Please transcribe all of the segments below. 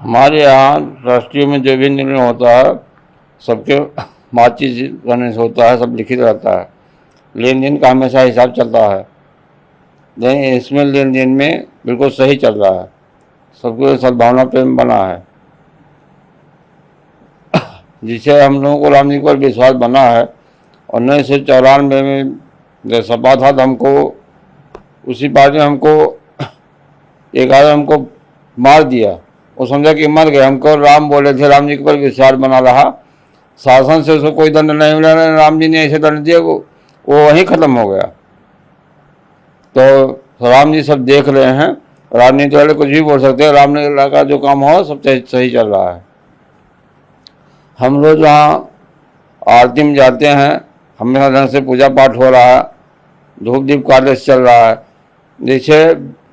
हमारे यहाँ राष्ट्रीय में जो भी निर्णय होता है सबके बातचीत करने से होता है, सब लिखित रहता है। लेन देन का हमेशा हिसाब चलता है, लेकिन इसमें लेन देन में बिल्कुल सही चल रहा है, सबके सद्भावना प्रेम बना है, जिससे हम लोगों को राम जी पर विश्वास बना है। 1994 में जब सपा था तो हमको उसी पार्टी ने हमको एक आदमी हमको मार दिया, वो समझा कि मर गए। हमको राम बोले थे, राम जी के ऊपर विश्वास बना रहा, शासन से उसको कोई दंड नहीं मिला, राम जी ने ऐसे दंड दिया वो वहीं ख़त्म हो गया। तो राम जी सब देख रहे हैं, राजनीति वाले कुछ भी बोल सकते हैं, राम ने का जो काम हो सब सही चल रहा है। हम लोग जहाँ आरती में जाते हैं, हमेशा ढंग से पूजा पाठ हो रहा है, धूप दीप कार्य चल रहा है, जैसे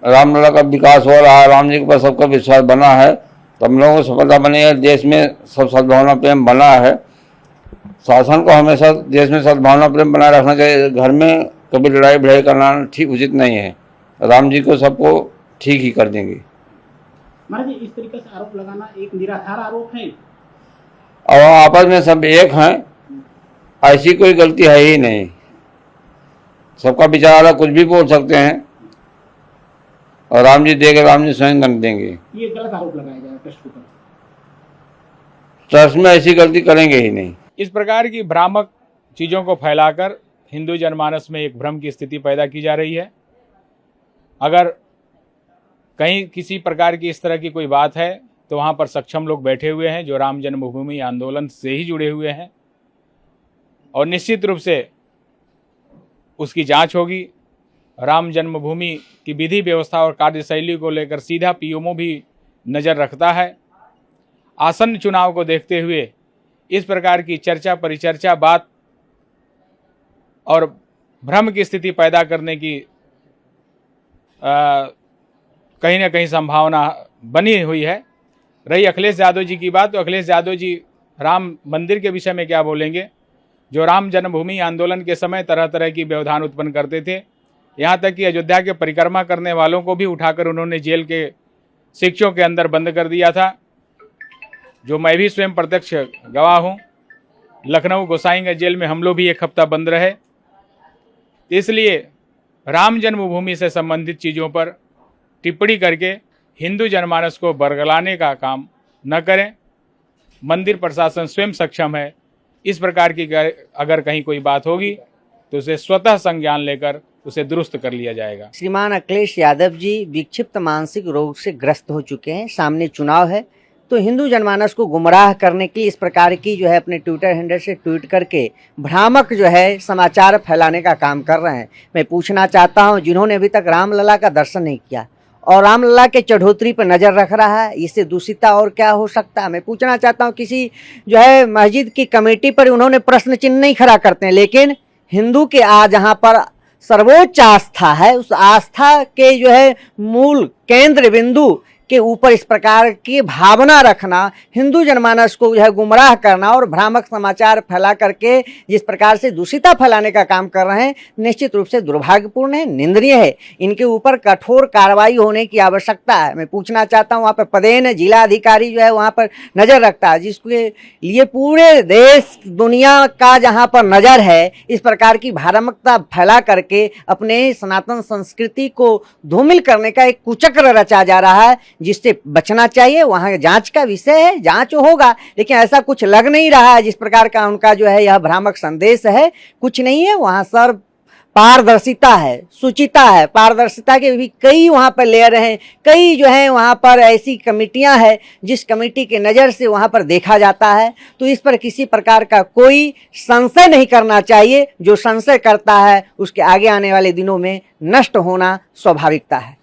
रामलला का विकास हो रहा है, राम जी के ऊपर सबका विश्वास बना है, तो हम लोगों को सफलता बनी है। देश में सब सद्भावना प्रेम बना है। शासन को हमेशा देश में सद्भावना प्रेम बनाए रखना चाहिए। घर में कभी लड़ाई भिड़ाई करना ठीक उचित नहीं है। राम जी को सबको ठीक ही कर देंगे। महाराज जी, इस तरीके से आरोप लगाना एक निराधार आरोप है। और आपस में सब एक हैं, ऐसी कोई गलती है ही नहीं। सबका विचार अलग, कुछ भी बोल सकते हैं, और राम जी देंगे, राम जी स्वयं दंड देंगे। ये गलत आरोप लगाया जाए ट्रस्ट के ऊपर। ट्रस्ट में ऐसी गलती करेंगे ही नहीं। इस प्रकार की भ्रामक चीज़ों को फैलाकर हिंदू जनमानस में एक भ्रम की स्थिति पैदा की जा रही है। अगर कहीं किसी प्रकार की इस तरह की कोई बात है तो वहाँ पर सक्षम लोग बैठे हुए हैं जो राम जन्मभूमि आंदोलन से ही जुड़े हुए हैं, और निश्चित रूप से उसकी जांच होगी। राम जन्मभूमि की विधि व्यवस्था और कार्यशैली को लेकर सीधा पीएमओ भी नज़र रखता है। आसन्न चुनाव को देखते हुए इस प्रकार की चर्चा परिचर्चा बात और भ्रम की स्थिति पैदा करने की कहीं ना कहीं संभावना बनी हुई है। रही अखिलेश यादव जी की बात, तो अखिलेश यादव जी राम मंदिर के विषय में क्या बोलेंगे, जो राम जन्मभूमि आंदोलन के समय तरह तरह की व्यवधान उत्पन्न करते थे। यहाँ तक कि अयोध्या के परिक्रमा करने वालों को भी उठाकर उन्होंने जेल के शिक्षों के अंदर बंद कर दिया था, जो मैं भी स्वयं प्रत्यक्ष गवाह हूँ। लखनऊ गोसाईगंज जेल में हम लोग भी एक हफ्ता बंद रहे। इसलिए राम जन्मभूमि से संबंधित चीज़ों पर टिप्पणी करके हिंदू जनमानस को बरगलाने का काम न करें। मंदिर प्रशासन स्वयं सक्षम है। इस प्रकार की अगर कहीं कोई बात होगी तो उसे स्वतः संज्ञान लेकर उसे दुरुस्त कर लिया जाएगा। श्रीमान अखिलेश यादव जी विक्षिप्त मानसिक रोग से ग्रस्त हो चुके हैं। सामने चुनाव है, तो हिंदू जनमानस को गुमराह करने की इस प्रकार की जो है अपने ट्विटर हैंडल से ट्वीट करके भ्रामक जो है समाचार फैलाने का काम कर रहे हैं। मैं पूछना चाहता हूं, जिन्होंने अभी तक रामलला का दर्शन नहीं किया और रामलला के चढ़ोतरी पर नज़र रख रहा है, इससे दूषिता और क्या हो सकता है। मैं पूछना चाहता हूं, किसी जो है मस्जिद की कमेटी पर उन्होंने प्रश्न चिन्ह नहीं खड़ा करते हैं, लेकिन हिंदू के जहाँ पर सर्वोच्च आस्था है, उस आस्था के जो है मूल केंद्र बिंदु के ऊपर इस प्रकार की भावना रखना, हिंदू जनमानस को जो है गुमराह करना और भ्रामक समाचार फैला करके जिस प्रकार से दूषिता फैलाने का काम कर रहे हैं, निश्चित रूप से दुर्भाग्यपूर्ण है, निंदनीय है। इनके ऊपर कठोर कार्रवाई होने की आवश्यकता है। मैं पूछना चाहता हूँ, वहाँ पर पदेन जिला अधिकारी जो है वहाँ पर नज़र रखता है, जिसके लिए पूरे देश दुनिया का जहाँ पर नज़र है, इस प्रकार की भ्रामकता फैला करके अपने सनातन संस्कृति को धूमिल करने का एक कुचक्र रचा जा रहा है, जिससे बचना चाहिए। वहाँ जांच का विषय है, जांच होगा, लेकिन ऐसा कुछ लग नहीं रहा है जिस प्रकार का उनका जो है यह भ्रामक संदेश है। कुछ नहीं है, वहाँ सर पारदर्शिता है, सुचिता है। पारदर्शिता के भी कई वहाँ पर लेयर हैं, कई जो है वहाँ पर ऐसी कमेटियाँ हैं जिस कमेटी के नज़र से वहाँ पर देखा जाता है। तो इस पर किसी प्रकार का कोई संशय नहीं करना चाहिए। जो संशय करता है उसके आगे आने वाले दिनों में नष्ट होना स्वाभाविकता है।